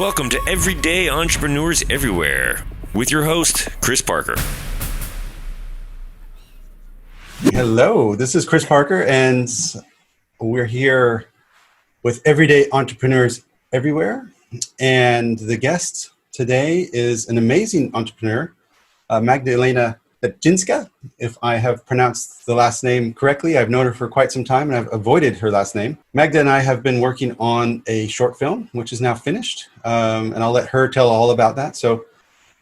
Welcome to Everyday Entrepreneurs Everywhere with your host, Chris Parker. Hello, this is Chris Parker, and we're here with Everyday Entrepreneurs Everywhere. And the guest today is an amazing entrepreneur, Magdalena Lepczynska. If I have pronounced the last name correctly, I've known her for quite some time and I've avoided her last name. Magda and I have been working on a short film, which is now finished, and I'll let her tell all about that. So,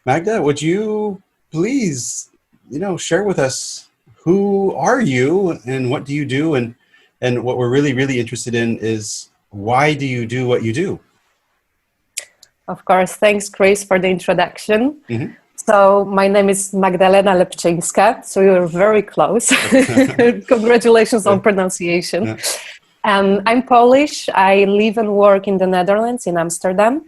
Magda, would you please, share with us who are you and what do you do? And what we're really interested in is why do you do what you do? Of course. Thanks, Chris, for the introduction. Mm-hmm. So my name is Magdalena Lepczynska, so you're very close. Congratulations on pronunciation. Yeah. I'm Polish. I live and work in the Netherlands, in Amsterdam.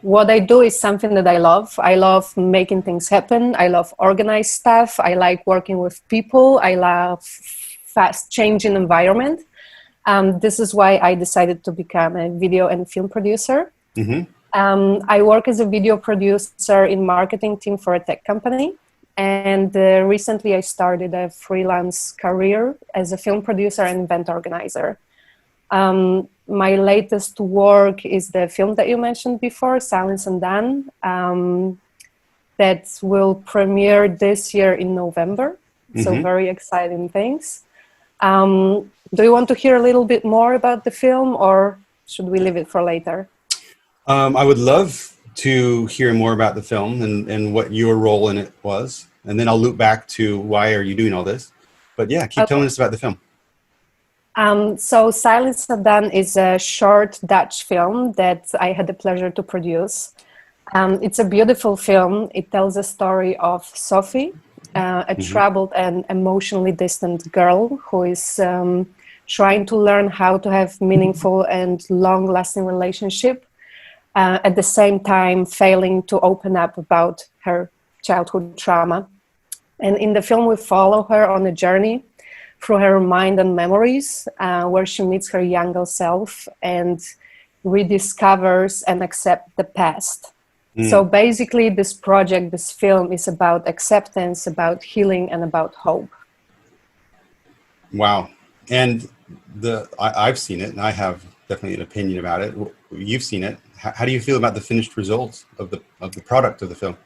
What I do is something that I love. I love making things happen. I love organized stuff. I like working with people. I love fast-changing environment. This is why I decided to become a video and film producer. Mm-hmm. I work as a video producer in marketing team for a tech company. And recently I started a freelance career as a film producer and event organizer. My latest work is the film that you mentioned before, Silence and Done, that will premiere this year in November. Mm-hmm. So very exciting things. Do you want to hear a little bit more about the film, or should we leave it for later? I would love to hear more about the film and what your role in it was. And then I'll loop back to why are you doing all this. But yeah, keep telling us about the film. So Silence and Done is a short Dutch film that I had the pleasure to produce. It's a beautiful film. It tells a story of Sophie, a troubled and emotionally distant girl who is trying to learn how to have meaningful and long-lasting relationship, at the same time failing to open up about her childhood trauma. And in the film, we follow her on a journey through her mind and memories, where she meets her younger self and rediscovers and accepts the past. So basically, this project, this film, is about acceptance, about healing, and about hope. Wow. And I've seen it, and I have definitely an opinion about it. You've seen it. How do you feel about the finished results of the product of the film?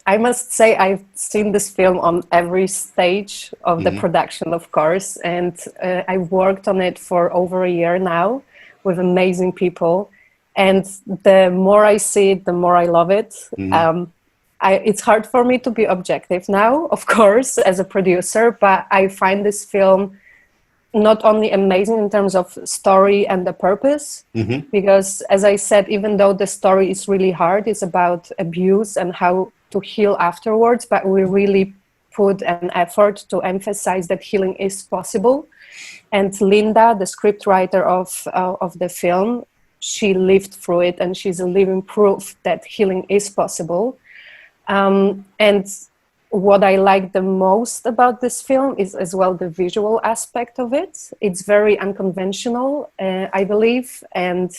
I must say I've seen this film on every stage of the production, of course, and I worked on it for over a year now with amazing people. And the more I see it, the more I love it. It's hard for me to be objective now, of course, as a producer, but I find this film not only amazing in terms of story and the purpose, because as I said, even though the story is really hard, it's about abuse and how to heal afterwards, but we really put an effort to emphasize that healing is possible. And Linda, the scriptwriter of the film, she lived through it, and she's a living proof that healing is possible. And what I like the most about this film is as well the visual aspect of it. It's very unconventional, I believe, and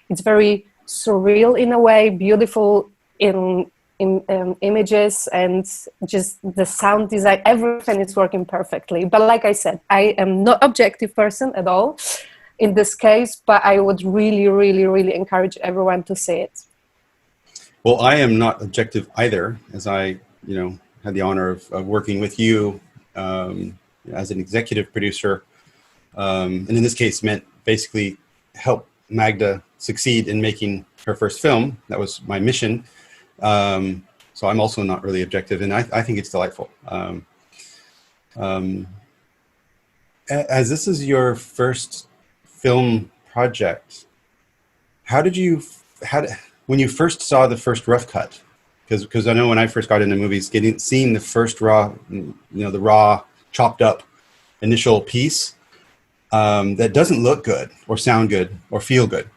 it's very surreal in a way, beautiful in images, and just the sound design, everything is working perfectly. But like I said, I am not objective person at all in this case, but I would really encourage everyone to see it. Well, I am not objective either, as I, had the honor of working with you as an executive producer. And in this case meant basically help Magda succeed in making her first film. That was my mission. So I'm also not really objective, and I think it's delightful. As this is your first film project, when you first saw the first rough cut, because I know when I first got into movies, seeing the first the raw chopped up initial piece that doesn't look good or sound good or feel good,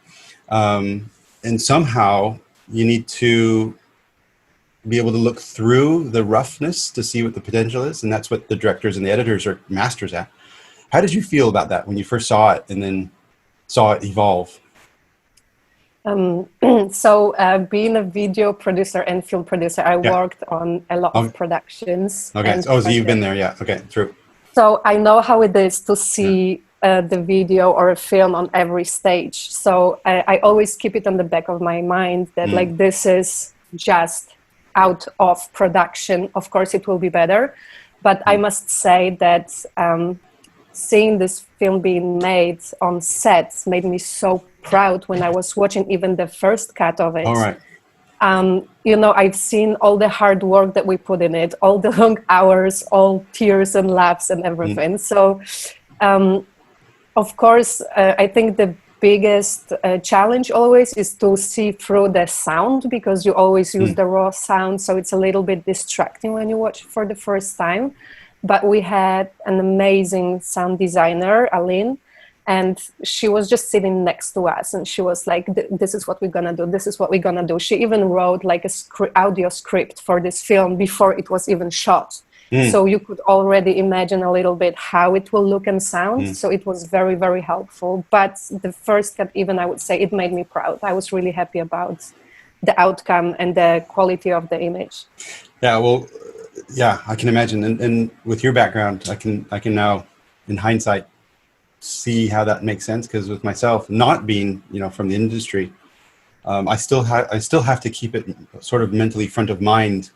and somehow you need to be able to look through the roughness to see what the potential is, and that's what the directors and the editors are masters at. How did you feel about that when you first saw it and then saw it evolve? Being a video producer and film producer, I Yeah. worked on a lot of productions. Okay. And Oh, so you've been there. Yeah. Okay. True. so I know how it is to see the video or a film on every stage. So I always keep it on the back of my mind that like this is just out of production. Of course, it will be better. But I must say that seeing this film being made on set made me so proud when I was watching even the first cut of it. All right. You know, I've seen all the hard work that we put in it, all the long hours, all tears and laughs and everything. So, of course, I think the biggest challenge always is to see through the sound, because you always use the raw sound. So it's a little bit distracting when you watch for the first time. But we had an amazing sound designer, Aline, and she was just sitting next to us, and she was like, this is what we're gonna do, this is what we're gonna do. She even wrote like a audio script for this film before it was even shot. So you could already imagine a little bit how it will look and sound. So it was very, very helpful. But the first cut, even I would say, it made me proud. I was really happy about the outcome and the quality of the image. Yeah. Well, yeah, I can imagine. And with your background, I can now, in hindsight, see how that makes sense. Because with myself not being, from the industry, I still have to keep it sort of mentally front of mind,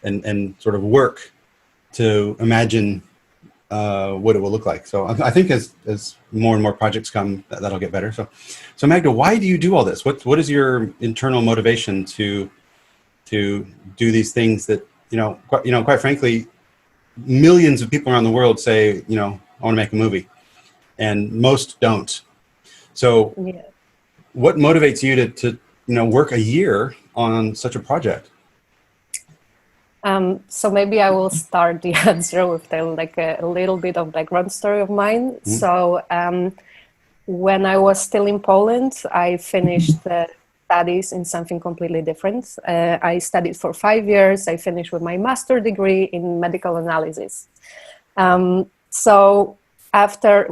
and sort of work to imagine what it will look like. So I think as more and more projects come, that'll get better. So Magda, why do you do all this? What is your internal motivation to do these things that quite frankly, millions of people around the world say, I want to make a movie, and most don't. So what motivates you to work a year on such a project? So maybe I will start the answer with a little bit of background story of mine. So when I was still in Poland, I finished studies in something completely different. I studied for 5 years. I finished with my master's degree in medical analysis. So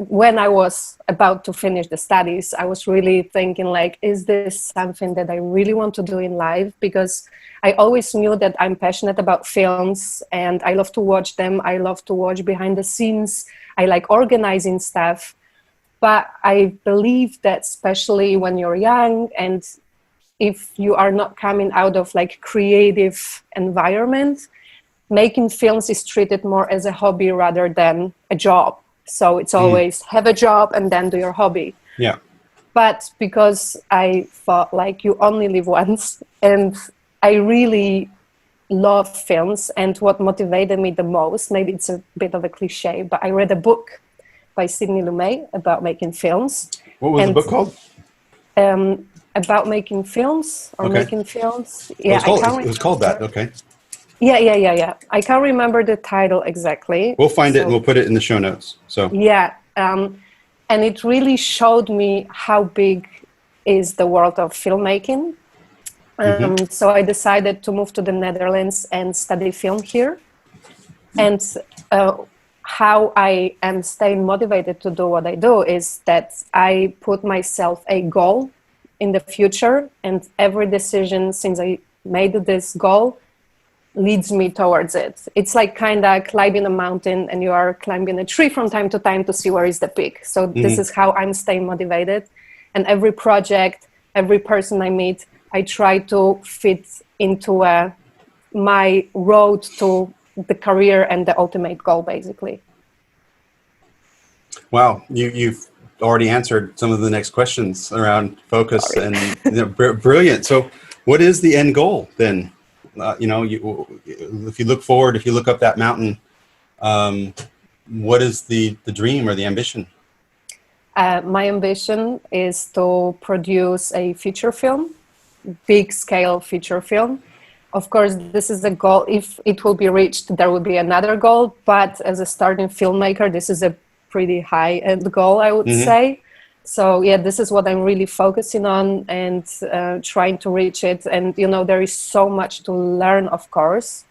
when I was about to finish the studies, I was really thinking like, is this something that I really want to do in life? Because I always knew that I'm passionate about films and I love to watch them. I love to watch behind the scenes. I like organizing stuff. But I believe that especially when you're young and if you are not coming out of like creative environment, making films is treated more as a hobby rather than a job. So it's always have a job and then do your hobby. Yeah. But because I thought like you only live once, and I really love films, and what motivated me the most, maybe it's a bit of a cliche, but I read a book by Sidney Lumet about making films. What was the book called? About making films or making films. Yeah, it was called that. Okay. Yeah. I can't remember the title exactly. We'll find it and we'll put it in the show notes. So yeah, and it really showed me how big is the world of filmmaking. So I decided to move to the Netherlands and study film here. And how I am staying motivated to do what I do is that I put myself a goal in the future, and every decision since I made this goal leads me towards it. It's like kind of climbing a mountain, and you are climbing a tree from time to time to see where is the peak. So this is how I'm staying motivated. And every project, every person I meet, I try to fit into my road to the career and the ultimate goal, basically. Wow, you've already answered some of the next questions around focus. Sorry. And brilliant. So what is the end goal then? If you look forward, if you look up that mountain, what is the dream or the ambition? My ambition is to produce a feature film, big scale feature film. Of course, this is a goal. If it will be reached, there will be another goal. But as a starting filmmaker, this is a pretty high end goal, I would say. So yeah, this is what I'm really focusing on and trying to reach it. And, there is so much to learn, of course,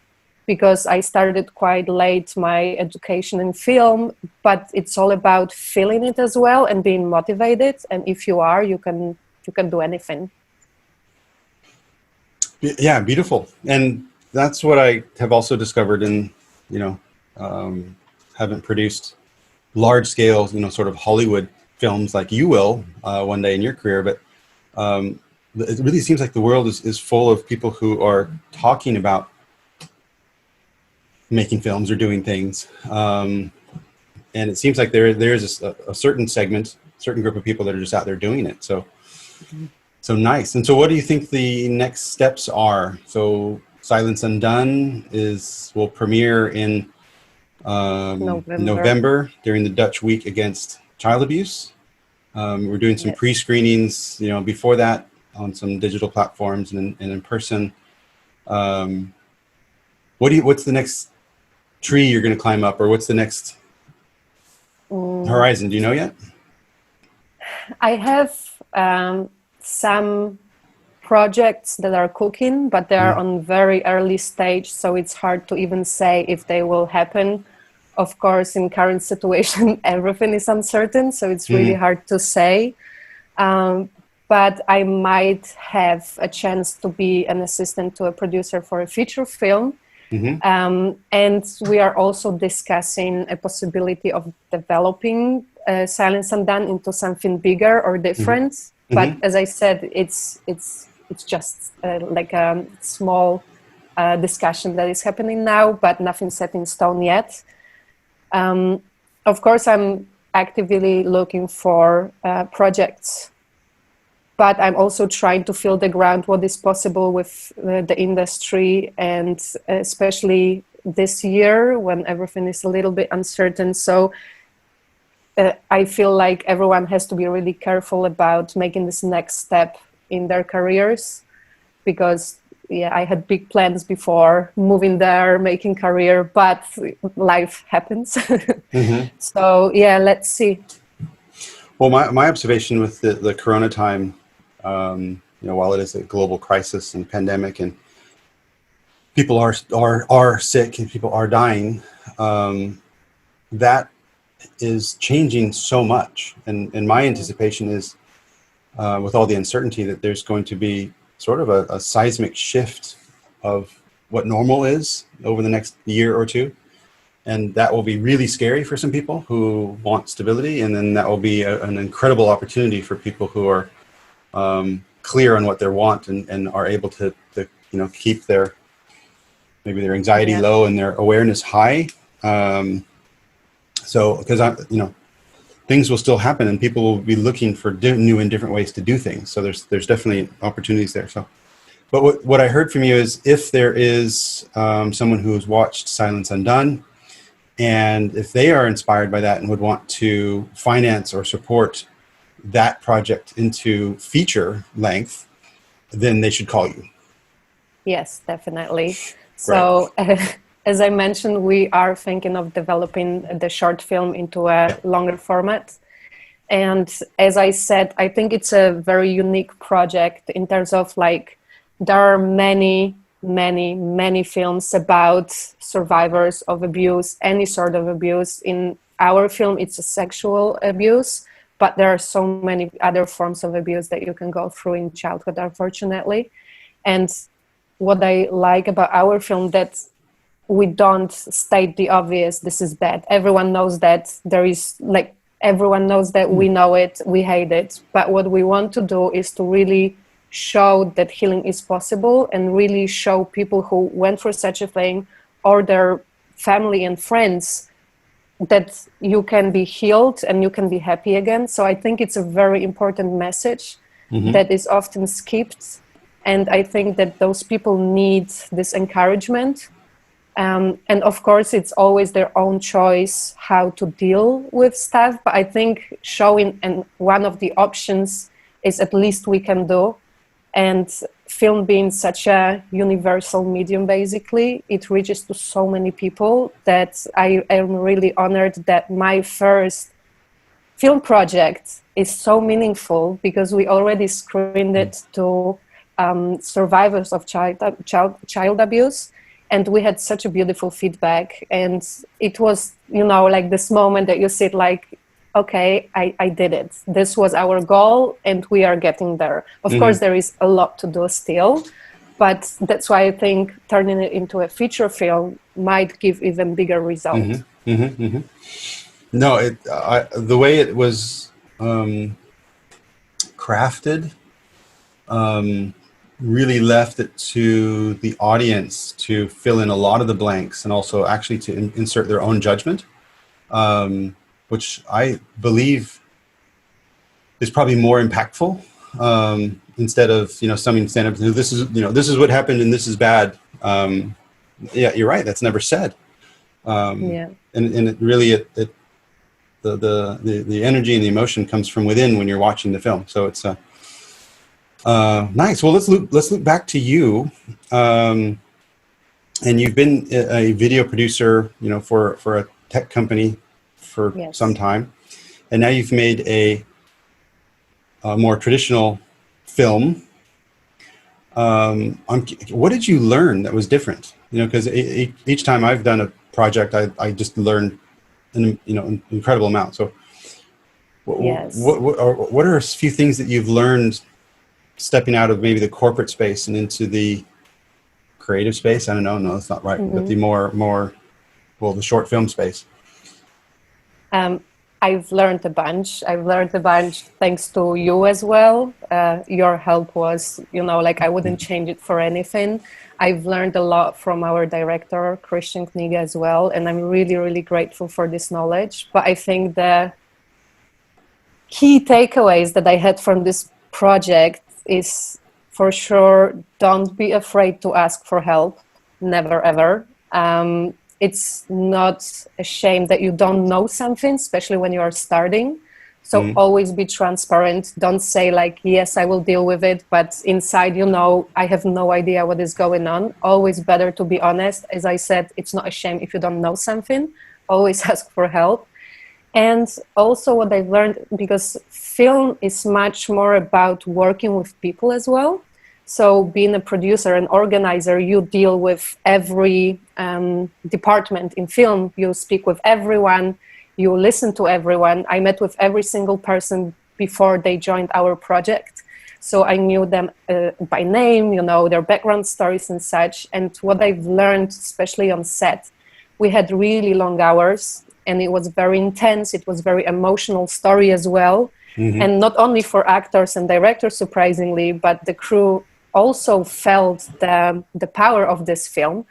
because I started quite late my education in film, but it's all about feeling it as well and being motivated. And if you are, you can do anything. Yeah, beautiful. And that's what I have also discovered in, you know, haven't produced large scale, sort of Hollywood films like you will one day in your career, but it really seems like the world is full of people who are talking about making films or doing things. And it seems like there's a certain segment, certain group of people that are just out there doing it. So nice. And so what do you think the next steps are? So Silence Undone will premiere in November during the Dutch Week Against Child Abuse. We're doing some pre-screenings, before that on some digital platforms and in person. What's the next tree you're going to climb up, or what's the next horizon? Do you know yet? I have some projects that are cooking, but they are on very early stage, so it's hard to even say if they will happen. Of course, in current situation, everything is uncertain, so it's really hard to say. But I might have a chance to be an assistant to a producer for a feature film. And we are also discussing a possibility of developing Silence Undone into something bigger or different. But as I said, it's just like a small discussion that is happening now, but nothing set in stone yet. Of course, I'm actively looking for projects, but I'm also trying to feel the ground, what is possible with the industry, and especially this year when everything is a little bit uncertain. So I feel like everyone has to be really careful about making this next step in their careers, because I had big plans before moving there, making career, but life happens. So let's see. Well, my observation with the Corona time, while it is a global crisis and pandemic, and people are sick and people are dying, that is changing so much. And my anticipation is, with all the uncertainty, that there's going to be sort of a seismic shift of what normal is over the next year or two. And that will be really scary for some people who want stability. And then that will be an incredible opportunity for people who are clear on what they want and are able to keep their anxiety low and their awareness high. So, because things will still happen and people will be looking for new and different ways to do things. So there's definitely opportunities there. So, but what I heard from you is, if there is someone who has watched Silence Undone, and if they are inspired by that and would want to finance or support that project into feature length, then they should call you. Yes, definitely. So as I mentioned, we are thinking of developing the short film into a longer format. And as I said, I think it's a very unique project in terms of there are many films about survivors of abuse, any sort of abuse. In our film, it's a sexual abuse, but there are so many other forms of abuse that you can go through in childhood, unfortunately. And what I like about our film, that we don't state the obvious, this is bad. Everyone knows that everyone knows that we know it, we hate it. But what we want to do is to really show that healing is possible, and really show people who went through such a thing, or their family and friends, that you can be healed and you can be happy again. So I think it's a very important message that is often skipped. And I think that those people need this encouragement. And of course, it's always their own choice how to deal with stuff. But I think showing, and one of the options is at least we can do. And film being such a universal medium, basically, it reaches to so many people that I am really honored that my first film project is so meaningful, because we already screened it to survivors of child abuse. And we had such a beautiful feedback. And it was, this moment that you sit okay, I did it. This was our goal and we are getting there. Of course, there is a lot to do still, But that's why I think turning it into a feature film might give even bigger result. No, the way it was crafted really left it to the audience to fill in a lot of the blanks and also actually to insert their own judgment, which I believe is probably more impactful, instead of, somebody stand up and say, this is what happened and this is bad. Yeah, you're right. That's never said. Yeah. And it really, the energy and the emotion comes from within when you're watching the film. So it's nice. Well, let's look back to you. And you've been a video producer, for a tech company for Yes. some time, and now you've made a more traditional film. What did you learn that was different? Because each time I've done a project, I just learned an incredible amount. So, Yes. what are a few things that you've learned stepping out of maybe the corporate space and into the creative space? I don't know. No, that's not right. But the the short film space. I've learned a bunch. Thanks to you as well. Your help was, I wouldn't change it for anything. I've learned a lot from our director, Christian Kniga, as well. And I'm really, really grateful for this knowledge. But I think the key takeaways that I had from this project is, for sure, don't be afraid to ask for help. Never, ever. It's not a shame that you don't know something, especially when you are starting. So always be transparent. Don't say yes, I will deal with it. But inside, I have no idea what is going on. Always better to be honest. As I said, it's not a shame if you don't know something. Always ask for help. And also what I've learned, because film is much more about working with people as well. So being a producer and organizer, you deal with every department in film. You speak with everyone. You listen to everyone. I met with every single person before they joined our project. So I knew them by name, their background stories and such. And what I've learned, especially on set, we had really long hours and it was very intense. It was very emotional story as well. And not only for actors and directors, surprisingly, but the crew also felt the power of this film.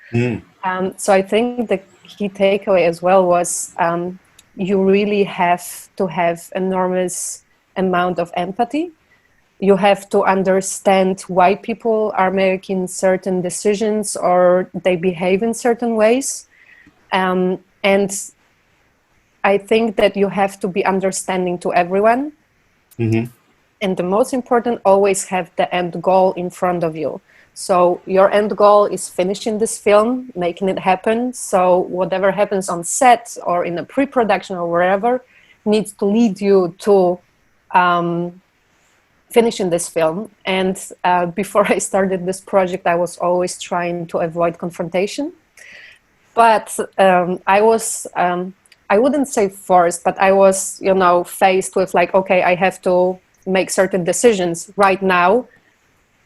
So I think the key takeaway as well was you really have to have enormous amount of empathy. You have to understand why people are making certain decisions or they behave in certain ways. And I think that you have to be understanding to everyone. And the most important, always have the end goal in front of you. So your end goal is finishing this film, making it happen. So whatever happens on set or in a pre-production or wherever needs to lead you to finishing this film. And before I started this project, I was always trying to avoid confrontation. But I wouldn't say forced, but I was, faced with okay, I have to make certain decisions right now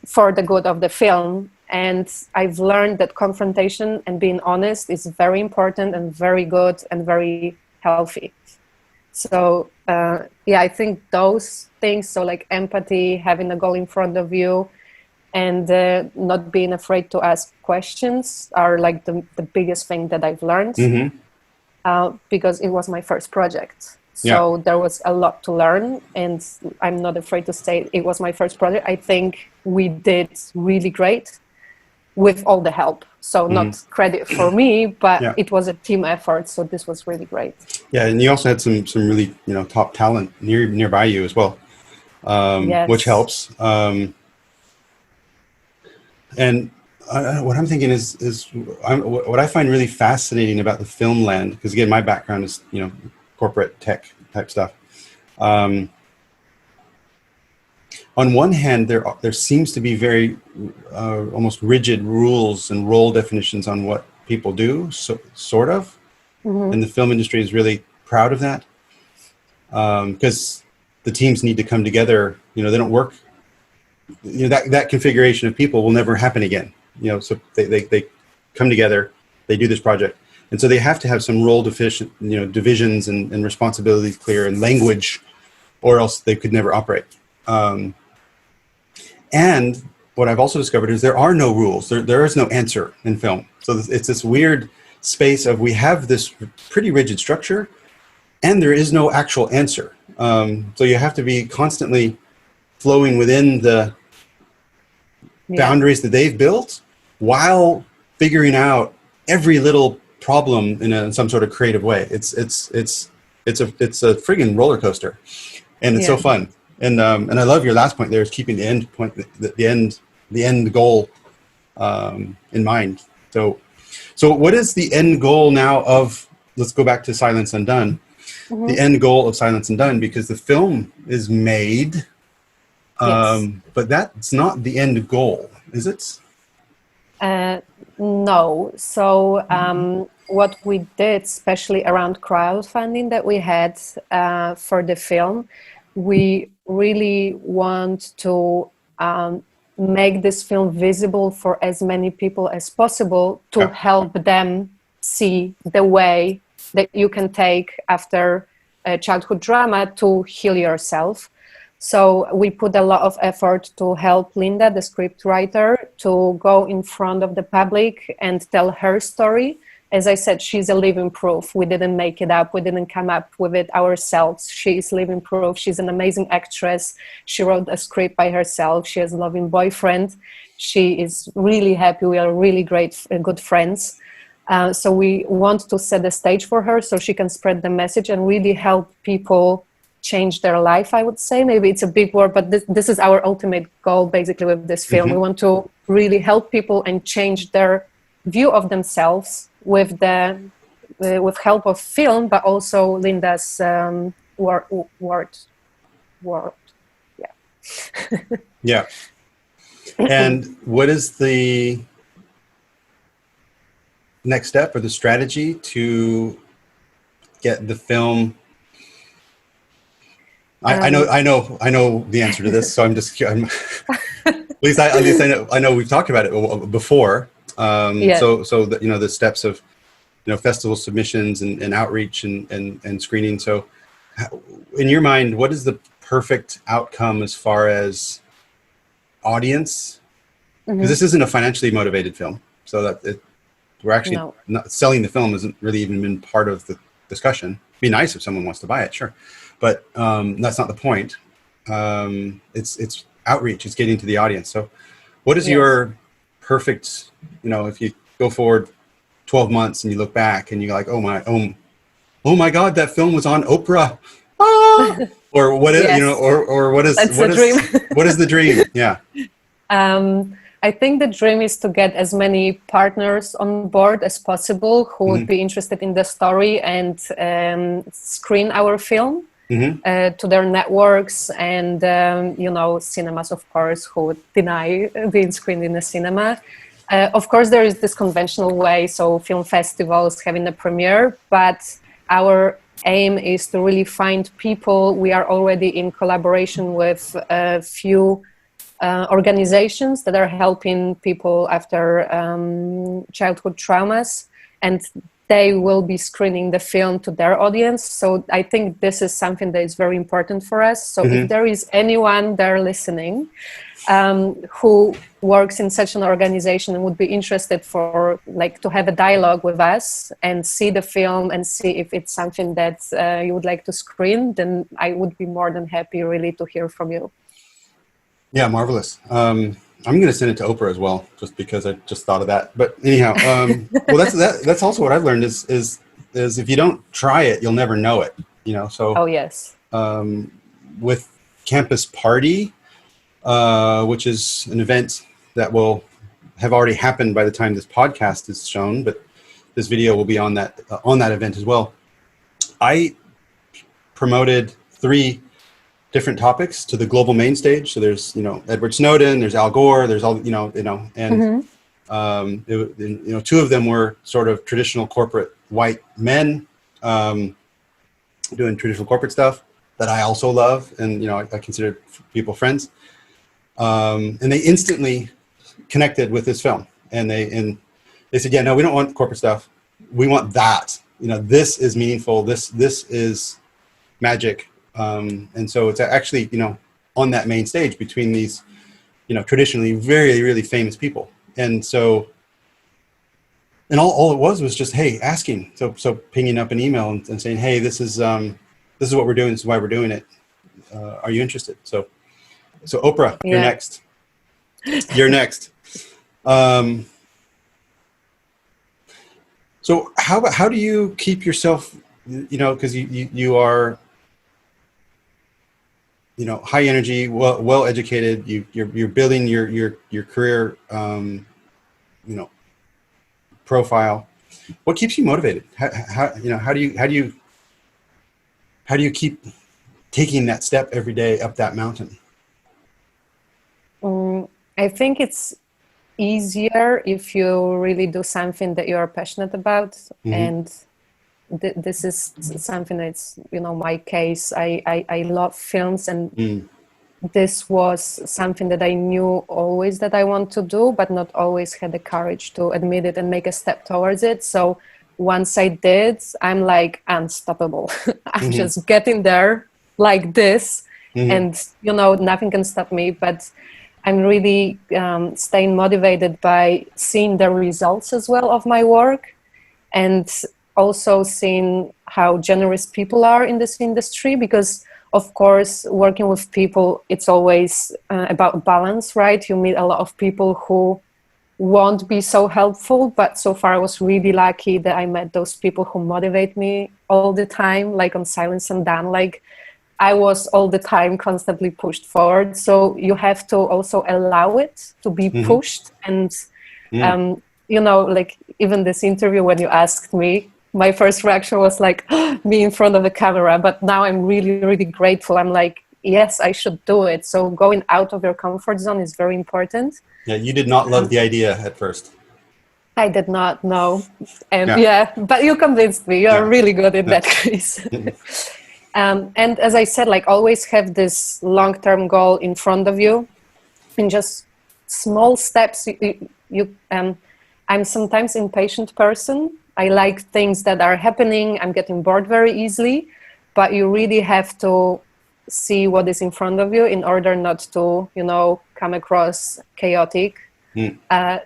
for the good of the film. And I've learned that confrontation and being honest is very important and very good and very healthy. So I think those things, so empathy, having a goal in front of you, and not being afraid to ask questions are the biggest thing that I've learned, because it was my first project. So there was a lot to learn, and I'm not afraid to say it was my first project. I think we did really great with all the help. So not credit for me, but it was a team effort. So this was really great. Yeah, and you also had some really top talent nearby you as well, which helps. And what I'm thinking is what I find really fascinating about the film land, because again, my background is corporate tech type stuff. On one hand, there seems to be very almost rigid rules and role definitions on what people do, sort of. And the film industry is really proud of that, because the teams need to come together. They don't work that configuration of people will never happen again. So they come together, they do this project, and so they have to have some role divisions and responsibilities clear and language, or else they could never operate. And what I've also discovered is there are no rules. There is no answer in film. So it's this weird space of we have this pretty rigid structure, and there is no actual answer. So you have to be constantly flowing within the boundaries that they've built, while figuring out every little problem in some sort of creative way. It's a friggin' roller coaster, and it's so fun. And I love your last point there, is keeping the end point, the end goal in mind. So what is the end goal now of? Let's go back to Silence Undone. Mm-hmm. The end goal of Silence Undone, because the film is made, but that's not the end goal, is it? No. So what we did, especially around crowdfunding that we had for the film, we really want to make this film visible for as many people as possible, to help them see the way that you can take after a childhood drama to heal yourself. So we put a lot of effort to help Linda, the script writer, to go in front of the public and tell her story. As I said, she's a living proof. We didn't make it up. We didn't come up with it ourselves. She is living proof. She's an amazing actress. She wrote a script by herself. She has a loving boyfriend. She is really happy. We are really good friends. So we want to set the stage for her so she can spread the message and really help people change their life, I would say. Maybe it's a big word, but this is our ultimate goal basically with this film. Mm-hmm. We want to really help people and change their view of themselves with help of film, but also Linda's word. Yeah. And what is the next step or the strategy to get the film? I know the answer to this, so at least I know we've talked about it before. So the steps of festival submissions and outreach and screening. So in your mind, what is the perfect outcome as far as audience? Because this isn't a financially motivated film, so that we're actually not selling the film isn't really even been part of the discussion. It'd be nice if someone wants to buy it, sure, but that's not the point. It's outreach. It's getting to the audience. So what is your perfect, if you go forward 12 months and you look back and you're like, oh my God, that film was on Oprah. Or what is, or what is the dream? Yeah. I think the dream is to get as many partners on board as possible who would be interested in the story and screen our film to their networks and, cinemas, of course, who would deny being screened in a cinema. Of course, there is this conventional way, so film festivals having a premiere, but our aim is to really find people. We are already in collaboration with a few organizations that are helping people after childhood traumas, and they will be screening the film to their audience. So I think this is something that is very important for us. So if there is anyone there listening who works in such an organization and would be interested to have a dialogue with us and see the film and see if it's something that you would like to screen, then I would be more than happy really to hear from you. Yeah, marvelous. I'm going to send it to Oprah as well, just because I just thought of that. But anyhow, well, that's also what I've learned is if you don't try it, you'll never know it. So. Oh yes. With Campus Party, which is an event that will have already happened by the time this podcast is shown, but this video will be on that event as well. I promoted 3 different topics to the global main stage. So there's, Edward Snowden, there's Al Gore, there's all, and 2 of them were sort of traditional corporate white men doing traditional corporate stuff that I also love. And, I consider people friends. And they instantly connected with this film, and they said, yeah, no, we don't want corporate stuff. We want that. This is meaningful. This is magic. And so it's actually, on that main stage between these, traditionally very, really famous people. And so, and all it was just, hey, asking. So pinging up an email and saying, hey, this is what we're doing. This is why we're doing it. Are you interested? So Oprah, Yeah. you're next. You're next. So how do you keep yourself, because you are, high energy, well educated. You're building your career, profile. What keeps you motivated? How do you keep taking that step every day up that mountain? I think it's easier if you really do something that you're passionate about. Mm-hmm. And this is something that's, my case. I love films, and this was something that I knew always that I want to do, but not always had the courage to admit it and make a step towards it. So once I did, I'm like unstoppable. I'm just getting there like this, and nothing can stop me. But I'm really staying motivated by seeing the results as well of my work, and also seeing how generous people are in this industry, because of course working with people, it's always about balance, right? You meet a lot of people who won't be so helpful, but so far I was really lucky that I met those people who motivate me all the time, like on Silence and Done. Like I was all the time constantly pushed forward. So you have to also allow it to be pushed. And, like even this interview, when you asked me, my first reaction was like me in front of the camera. But now I'm really, really grateful. I'm like, yes, I should do it. So going out of your comfort zone is very important. Yeah, you did not love the idea at first. I did not know. And but you convinced me. You're really good in that, Chris. And as I said, like always have this long-term goal in front of you, and just small steps. I'm sometimes impatient person. I like things that are happening. I'm getting bored very easily, but you really have to see what is in front of you in order not to, come across chaotic.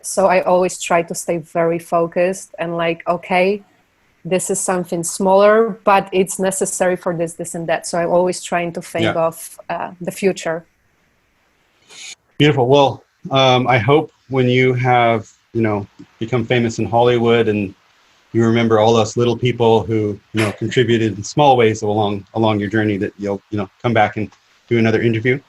So I always try to stay very focused and like, okay, this is something smaller, but it's necessary for this and that. So I'm always trying to think of the future. Beautiful. Well, I hope when you have, become famous in Hollywood and you remember all us little people who, contributed in small ways along your journey, that you'll, come back and do another interview.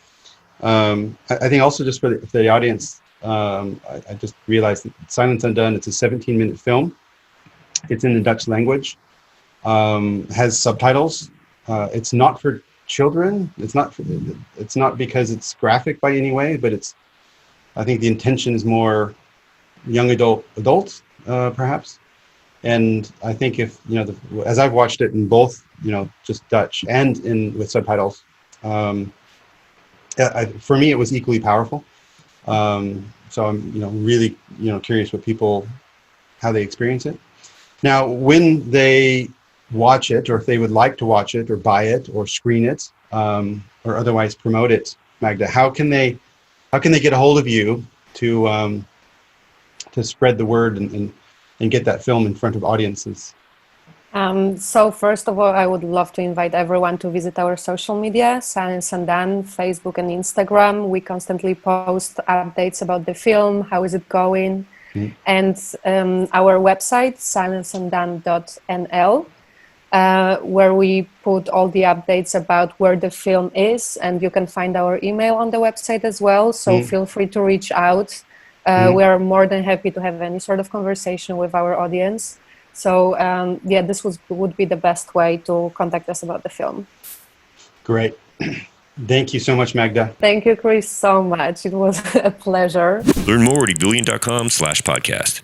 I think also just for the audience, I just realized that Silence Undone, it's a 17-minute film. It's in the Dutch language, has subtitles. It's not for children. It's not because it's graphic by any way, but I think the intention is more young adults, perhaps. And I think if, as I've watched it in both, just Dutch and with subtitles, for me, it was equally powerful. So I'm, really, curious how they experience it. Now, when they watch it, or if they would like to watch it or buy it or screen it, or otherwise promote it, Magda, how can they get a hold of you to spread the word and get that film in front of audiences? So first of all, I would love to invite everyone to visit our social media, Silence and Done, Facebook and Instagram. We constantly post updates about the film, how is it going, and our website, silenceanddone.nl, where we put all the updates about where the film is, and you can find our email on the website as well, so feel free to reach out. We are more than happy to have any sort of conversation with our audience. So this would be the best way to contact us about the film. Great. Thank you so much, Magda. Thank you, Chris, so much. It was a pleasure. Learn more at ebullient.com/podcast.